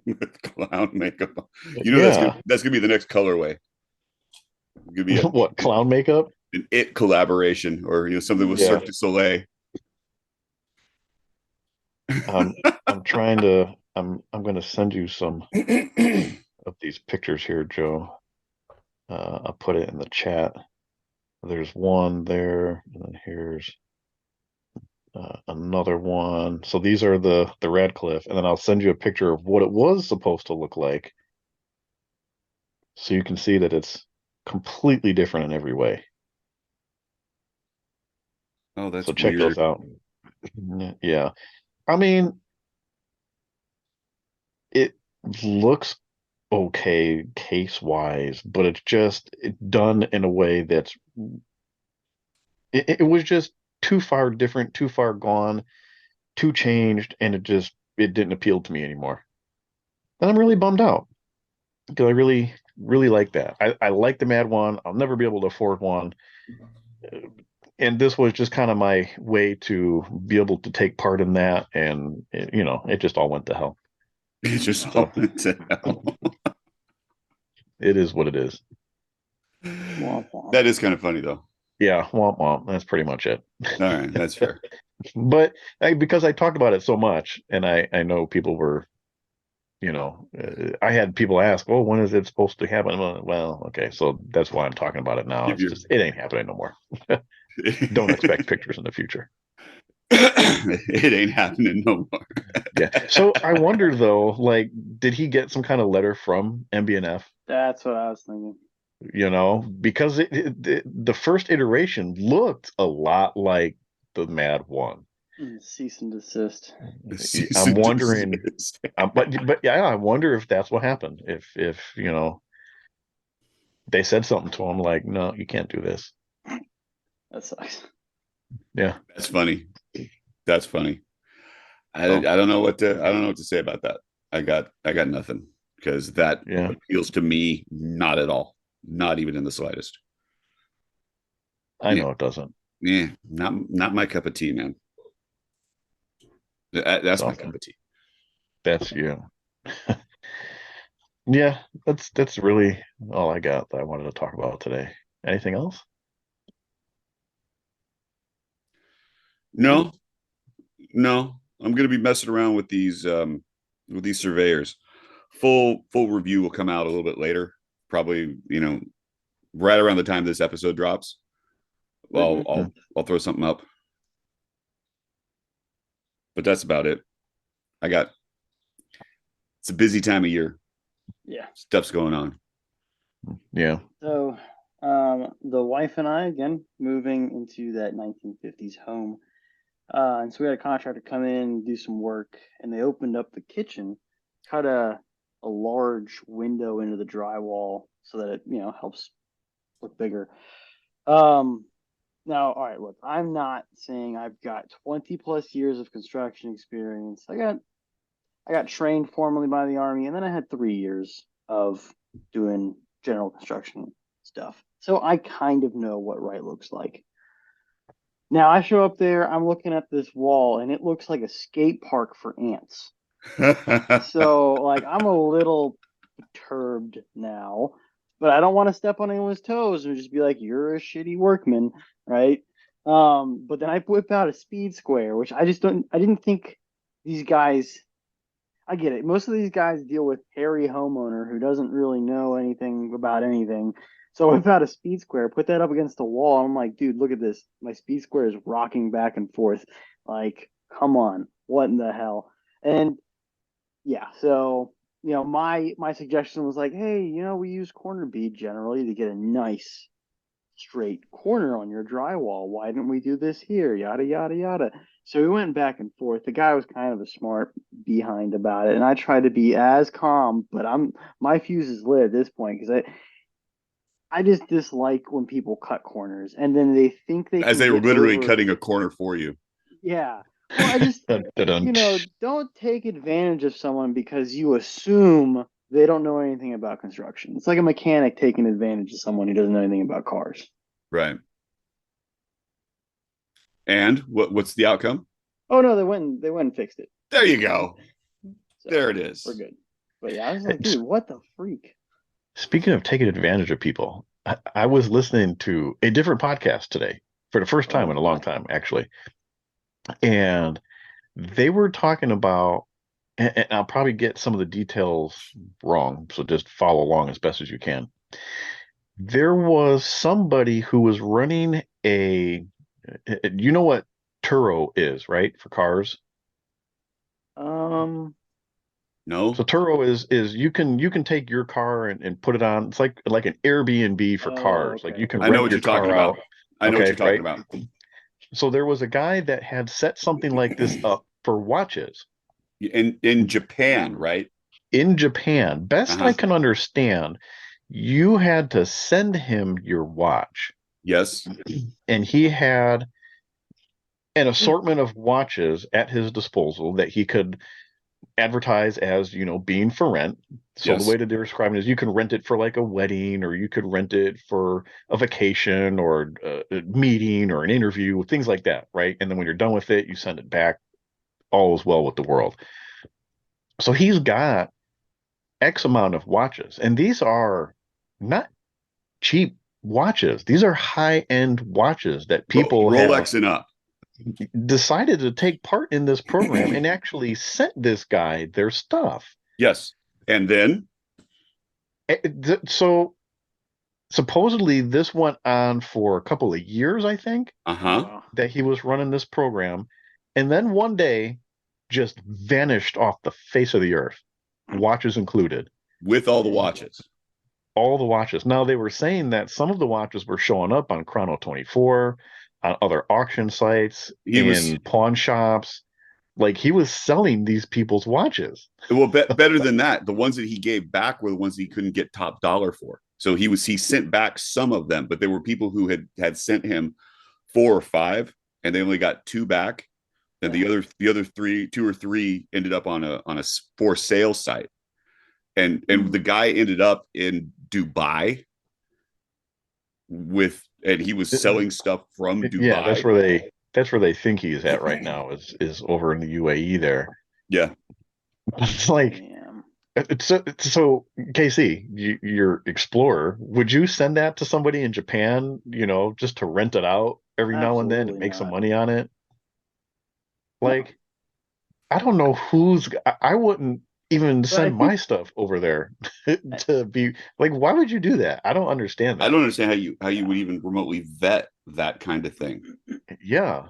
With clown makeup. You know Yeah. that's gonna be the next colorway. It's gonna be What, clown makeup? an It collaboration or something with Yeah. Cirque du Soleil. Um, I'm gonna send you some of these pictures here, Joe. I'll put it in the chat. There's one there, and then here's another one. So these are the Radcliffe, and then I'll send you a picture of what it was supposed to look like, so you can see that it's completely different in every way. Oh, that's So check those weird. out. Yeah, I mean, it looks okay case wise, but it's done in a way that's it was just too far different, too far gone, too changed, and it didn't appeal to me anymore. And I'm really bummed out because I really like that. I like the Mad One. I'll never be able to afford one. And this was just kind of my way to be able to take part in that, and it just all went to hell. It's just So all into hell. it is what it is. Womp womp. That is kind of funny though. Yeah, womp womp. That's pretty much it. All right, that's fair. But because I talked about it so much, and I know people were, I had people ask, "Oh, when is it supposed to happen?" Well, okay, so that's why I'm talking about it now. Give It's your just it ain't happening no more. Don't expect pictures in the future. It ain't happening no more. Yeah. So I wonder though, like, did he get some kind of letter from MB&F? That's what I was thinking. Because the first iteration looked a lot like the Mad One. Cease and desist. Cease I'm and wondering, desist. but yeah, I wonder if that's what happened. If they said something to him like, no, you can't do this. That sucks. Yeah. That's funny. That's funny. I So, don't know what to say about that. I got nothing because that yeah. appeals to me not at all, not even in the slightest. I Yeah, know it doesn't. yeah, not my cup of tea, man. That's my So cup of tea. that's yeah. Yeah, that's really all I got that I wanted to talk about today. Anything else? No, no, I'm gonna be messing around with these surveyors. Full review will come out a little bit later, probably right around the time this episode drops. Well, I'll throw something up, but that's about it. It's a busy time of year. Yeah. Stuff's going on. Yeah. So, the wife and I, again, moving into that 1950s home. And so we had a contractor come in, do some work, and they opened up the kitchen, cut a large window into the drywall so that it, helps look bigger. Now, all right, look, I'm not saying I've got 20 plus years of construction experience. I got trained formally by the Army, and then I had 3 years of doing general construction stuff. So I kind of know what right looks like. Now I show up there, I'm looking at this wall, and it looks like a skate park for ants. So like I'm a little perturbed now, but I don't want to step on anyone's toes and just be like, "You're a shitty workman," right? But then I whip out a speed square, which I didn't think these guys. I get it. Most of these guys deal with hairy homeowner who doesn't really know anything about anything. So I whip out a speed square, put that up against the wall. And I'm like, dude, look at this. My speed square is rocking back and forth. Like, come on, what in the hell? And yeah, so my suggestion was like, hey, we use corner bead generally to get a nice straight corner on your drywall. Why didn't we do this here? Yada yada yada. So we went back and forth. The guy was kind of a smart behind about it, and I tried to be as calm, but my fuse is lit at this point because I just dislike when people cut corners and then they think they as can they were get literally over. cutting a corner for you. Yeah. Well, I just don't take advantage of someone because you assume they don't know anything about construction. It's like a mechanic taking advantage of someone who doesn't know anything about cars. Right. And what's the outcome? Oh no, they went and fixed it. There you go. So there it is. We're good. But yeah, I was like, dude, what the freak? Speaking of taking advantage of people, I was listening to a different podcast today for the first time in a long time, actually. And they were talking about, and I'll probably get some of the details wrong, so just follow along as best as you can. There was somebody who was running you know what Turo is, right? For cars. No. So Turo is you can take your car and put it on. It's like an Airbnb for cars. Okay. Like you can I know rent what your you're talking car about. out. I know what you're talking right? about. So there was a guy that had set something like this up for watches. In Japan, right? In Japan, best I can understand, you had to send him your watch. Yes. And he had an assortment of watches at his disposal that he could advertise as, being for rent. So Yes. the way that they're describing it is you can rent it for like a wedding, or you could rent it for a vacation or a meeting or an interview, things like that, right? And then when you're done with it, you send it back. All is well with the world. So he's got X amount of watches, and these are not cheap watches. These are high-end watches that people Rolex have and up decided to take part in this program and actually sent this guy their stuff. Yes. And then so supposedly this went on for a couple of years, I think, that he was running this program, and then one day just vanished off the face of the earth, watches included. With all the watches. All the watches. Now, they were saying that some of the watches were showing up on Chrono 24, on other auction sites, in pawn shops. Like, he was selling these people's watches. Well, better than that, the ones that he gave back were the ones that he couldn't get top dollar for. So he sent back some of them, but there were people who had sent him 4 or 5, and they only got 2 back. And the other 2 or 3 ended up on a for sale site. And the guy ended up in Dubai and he was selling stuff from Dubai. Yeah, that's where they think he's at right now, is over in the UAE there. Yeah. It's like, so KC, your Explorer, would you send that to somebody in Japan, just to rent it out every now and then and make some money on it? Like, I don't know I wouldn't even send my stuff over there to be like, why would you do that? I don't understand that. I don't understand how you would even remotely vet that kind of thing. Yeah.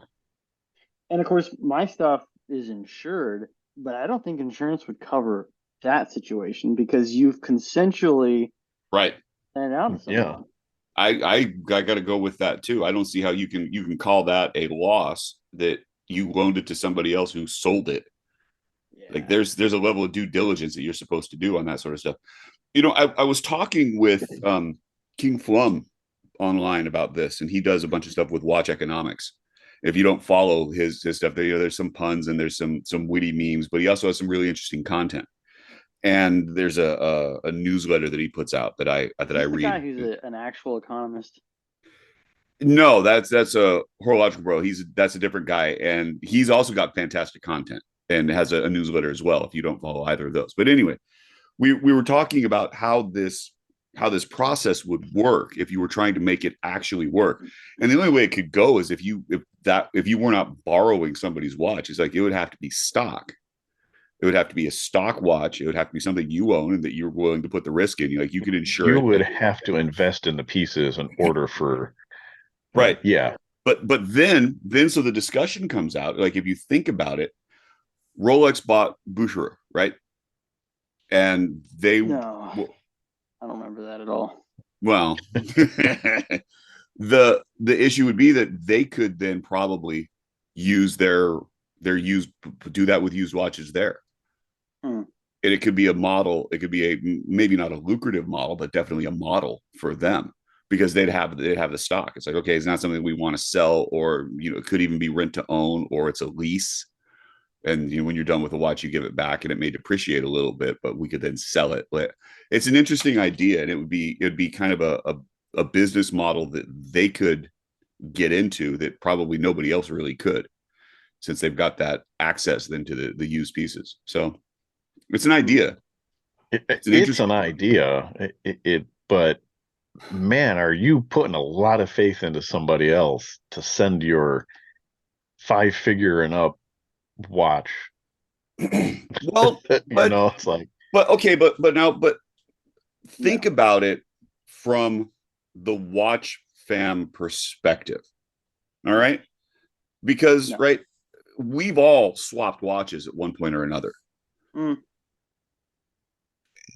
And of course, my stuff is insured, but I don't think insurance would cover that situation because you've consensually sent it out to someone. Yeah. I got to go with that too. I don't see how you can call that a loss that you loaned it to somebody else who sold it. Like there's a level of due diligence that you're supposed to do on that sort of stuff. I was talking with King Flum online about this, and he does a bunch of stuff with watch economics. If you don't follow his stuff, there's some puns and there's some witty memes, but he also has some really interesting content. And there's a newsletter that he puts out that I read. The guy who's an actual economist. No, that's a horological bro. That's a different guy, and he's also got fantastic content. and it has a newsletter as well if you don't follow either of those. But anyway, we were talking about how this process would work if you were trying to make it actually work. And the only way it could go is if you were not borrowing somebody's watch. It's like it would have to be stock. It would have to be a stock watch. It would have to be something you own and that you're willing to put the risk in. Like you could insure you it. would have to invest in the pieces in order for right. Yeah. But then so the discussion comes out, like if you think about it, Rolex bought Boucherer, right? And they No, I don't remember that at all. Well, the issue would be that they could then probably use their used, do that with used watches there. And it could be a model. It could be maybe not a lucrative model, but definitely a model for them because they'd have the stock. It's like, okay, it's not something we want to sell, or it could even be rent to own, or it's a lease. And when you're done with the watch, you give it back, and it may depreciate a little bit, but we could then sell it. It's an interesting idea, and it would be kind of a business model that they could get into that probably nobody else really could, since they've got that access then to the used pieces. So it's an idea. It's an idea. But man, are you putting a lot of faith into somebody else to send your 5-figure and up watch? Well, it's like, but think about it from the watch fam perspective. All right, because right, we've all swapped watches at one point or another.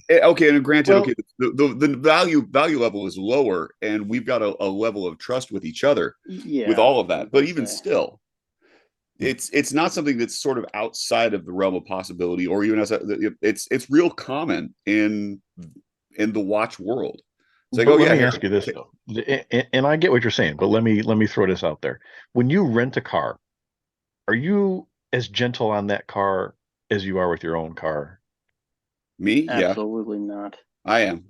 Okay, and granted, the value level is lower, and we've got a level of trust with each other with all of that. But even still, it's not something that's sort of outside of the realm of possibility, or even outside. It's real common in the watch world. It's like, let me ask you this though, and I get what you're saying, but let me throw this out there. When you rent a car, are you as gentle on that car as you are with your own car? Me? Absolutely not. I am.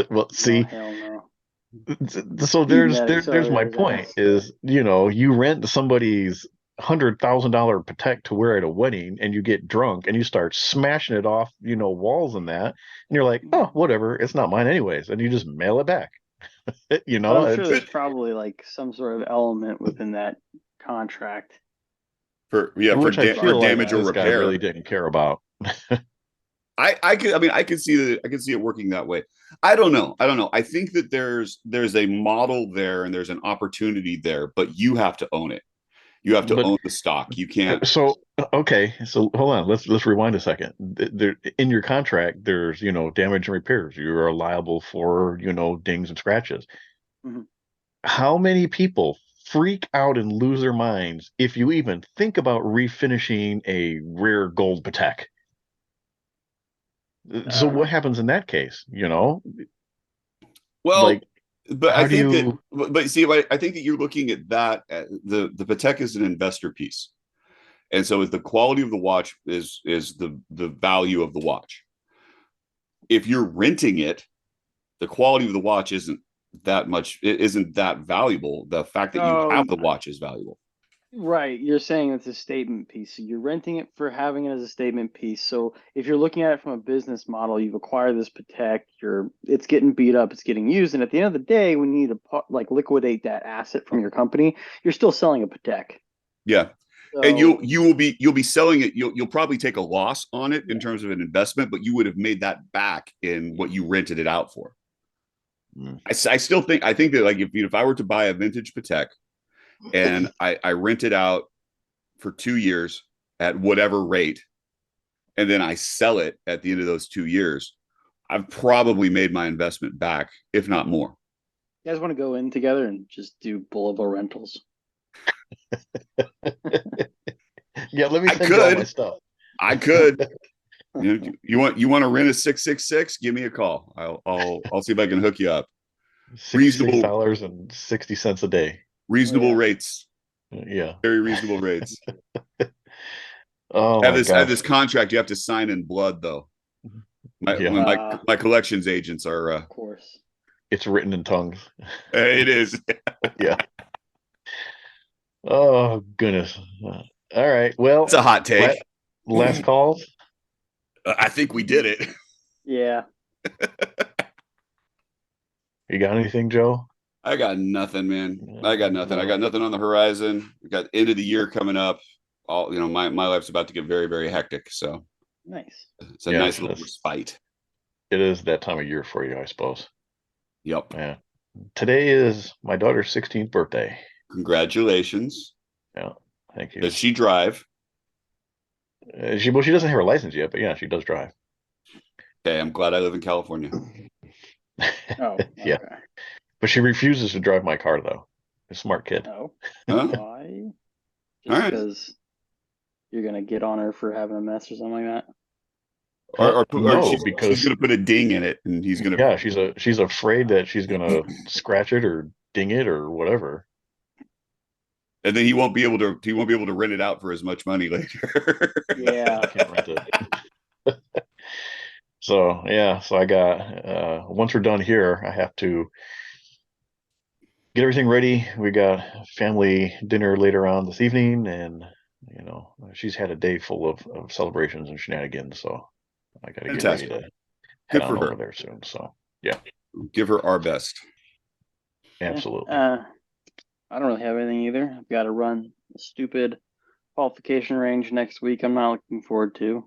Well, see, hell no. So there's my point is, you rent somebody's $100,000 Patek to wear at a wedding, and you get drunk and you start smashing it off, walls and that, and you're like, oh, whatever, it's not mine anyways, and you just mail it back. I'm sure there's probably like some sort of element within that contract for damage or repair. Guy really didn't care about. I could see it working that way. I don't know. I think that there's a model there and there's an opportunity there, but you have to own it. You have to own the stock. You can't. So okay. So hold on. Let's rewind a second. There in your contract, there's damage and repairs. You are liable for dings and scratches. Mm-hmm. How many people freak out and lose their minds if you even think about refinishing a rare gold Patek? So what happens in that case? Well, but I think I think that you're looking at that. The Patek is an investor piece, and so the quality of the watch is the value of the watch. If you're renting it, the quality of the watch isn't that much. It isn't that valuable. The fact that you have the watch is valuable. Right. You're saying it's a statement piece. So you're renting it for having it as a statement piece. So if you're looking at it from a business model, you've acquired this Patek, it's getting beat up, it's getting used. And at the end of the day, when you need to liquidate that asset from your company, you're still selling a Patek. Yeah. So, and you'll be selling it. You'll probably take a loss on it in terms of an investment, but you would have made that back in what you rented it out for. I still think that like if I were to buy a vintage Patek, and I rent it out for 2 years at whatever rate, and then I sell it at the end of those 2 years, I've probably made my investment back, if not more. You guys want to go in together and just do Boulevard rentals? Yeah, let me send you all my stuff. I could. You want to rent a 666? Give me a call. I'll see if I can hook you up. $66.60 a day. Reasonable rates. Yeah. Very reasonable rates. Oh, I have this contract you have to sign in blood, though. My collections agents are. Of course. It's written in tongues. It is. Yeah. Oh, goodness. All right. Well, it's a hot take. last calls? I think we did it. Yeah. You got anything, Joe? I got nothing, man. I got nothing. I got nothing on the horizon. We got end of the year coming up. All my life's about to get very, very hectic. So Nice. it's a nice little respite. It is that time of year for you, I suppose. Yep. Yeah. Today is my daughter's 16th birthday. Congratulations. Yeah. Thank you. Does she drive? She doesn't have her license yet, but yeah, she does drive. Okay, I'm glad I live in California. Oh, yeah. okay. But she refuses to drive my car, though. A smart kid. Oh. Huh? Why? Just because you're gonna get on her for having a mess or something like that? Or no, she's going to put a ding in it, and he's going to. Yeah, she's afraid that she's going to scratch it or ding it or whatever. And then he won't be able to rent it out for as much money later. Yeah. Can't rent it. So I got once we're done here, I have to get everything ready. We got family dinner later on this evening, and she's had a day full of celebrations and shenanigans, so I got to get ready to head on over there soon. So yeah, give her our best. Absolutely. I don't really have anything either. I've got to run a stupid qualification range next week. I'm not looking forward to.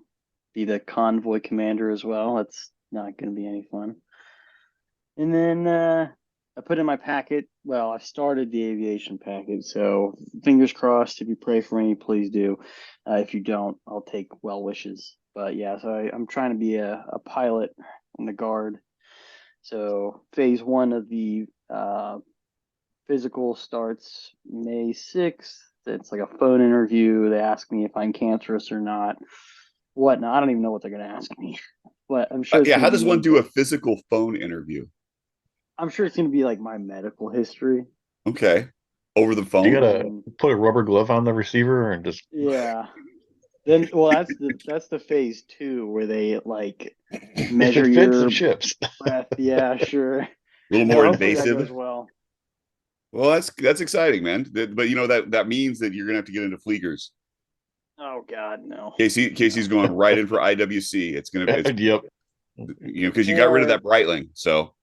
Be the convoy commander as well. That's not going to be any fun. And then I put in my packet. Well, I started the aviation packet, so fingers crossed. If you pray for me, please do. If you don't, I'll take well wishes. But yeah, so I'm trying to be a pilot in the Guard. So phase 1 of the physical starts May 6th. It's like a phone interview. They ask me if I'm cancerous or not. Whatnot. I don't even know what they're going to ask me. But I'm sure. How does one do a physical phone interview? I'm sure it's going to be like my medical history. Okay. Over the phone? You got to put a rubber glove on the receiver and just. Yeah. Then, well, that's the phase 2 where they like measure your breath. Yeah, sure. A little more invasive. As well. Well, that's exciting, man. But that means that you're gonna have to get into Fleekers. Oh God, no. Casey's going right in for IWC. It's gonna be yep. Because you got rid of that Breitling. So.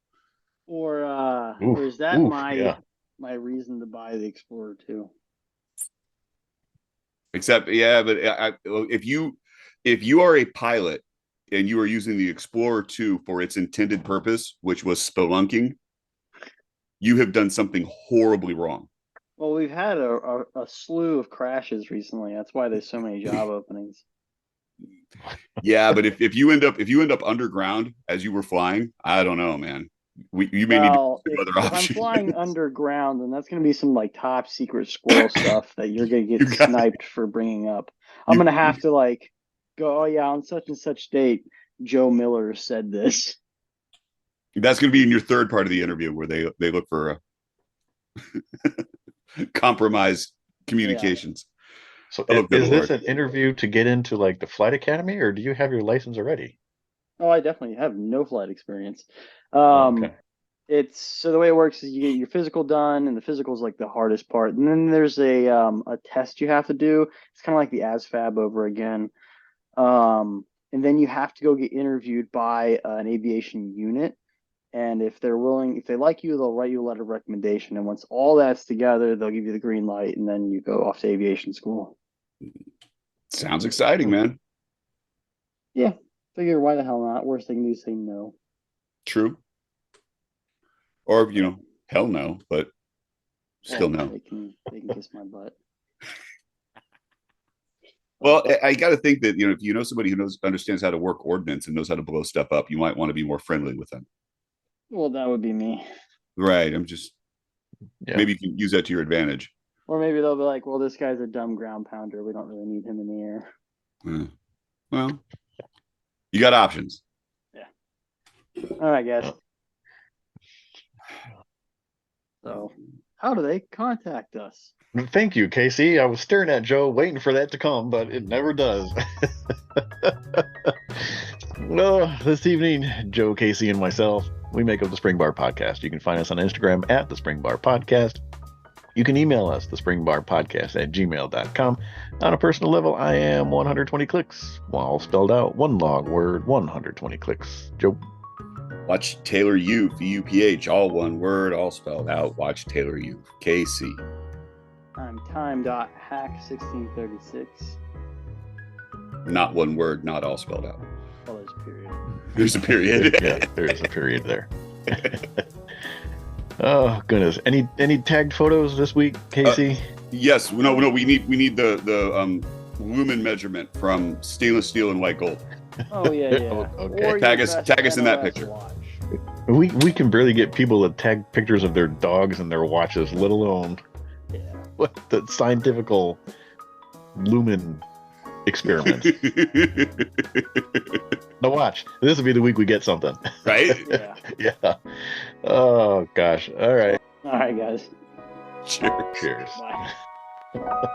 Or is that my reason to buy the Explorer 2? Except, but if you are a pilot and you are using the Explorer 2 for its intended purpose, which was spelunking, you have done something horribly wrong. Well, we've had a slew of crashes recently. That's why there's so many job openings. Yeah, but if you end up underground as you were flying, I don't know, man. You may need to do other options. If I'm flying underground, then that's going to be some like top secret squirrel stuff that you're going to get sniped for bringing up. I'm going to have to like go, oh yeah, on such and such date, Joe Miller said this. That's going to be in your third part of the interview where they look for compromised communications. So is this an interview to get into like the flight academy, or do you have your license already? Oh, I definitely have no flight experience. Okay. It's so the way it works is you get your physical done, and the physical is like the hardest part. And then there's a test you have to do. It's kind of like the ASVAB over again. And then you have to go get interviewed by an aviation unit. And if they're willing, if they like you, they'll write you a letter of recommendation. And once all that's together, they'll give you the green light, and then you go off to aviation school. Sounds exciting, man. Yeah. Figure why the hell not? Worst thing to do is say no. True. Or, hell no, but still no. They can kiss my butt. Well, I got to think that, if you know somebody who understands how to work ordnance and knows how to blow stuff up, you might want to be more friendly with them. Well, that would be me. Right. I'm just, maybe you can use that to your advantage. Or maybe they'll be like, well, this guy's a dumb ground pounder. We don't really need him in the air. Well, you got options. Yeah. All right, guys. So, how do they contact us? Thank you, Casey. I was staring at Joe, waiting for that to come, but it never does. Well, this evening, Joe, Casey, and myself, we make up the Spring Bar Podcast. You can find us on Instagram at the Spring Bar Podcast. You can email us, thespringbarpodcast@gmail.com. On a personal level, I am 120 clicks, all spelled out, one long word, 120 clicks. Joe. Watch Taylor Youth, VUPH, all one word, all spelled out. Watch Taylor Youth, KC. I'm time.hack1636. Not one word, not all spelled out. Oh, there's a period. There's a period. Yeah, there's a period there. Oh goodness! Any tagged photos this week, Casey? Yes. No. We need the lumen measurement from stainless steel and white gold. Oh yeah. Okay. Tag us in that picture. Watch. We can barely get people to tag pictures of their dogs and their watches, let alone what the scientifical lumen experiment. No, watch. This will be the week we get something. Right? Yeah. Yeah. Oh gosh. All right. All right, guys. Cheers. Cheers. Bye.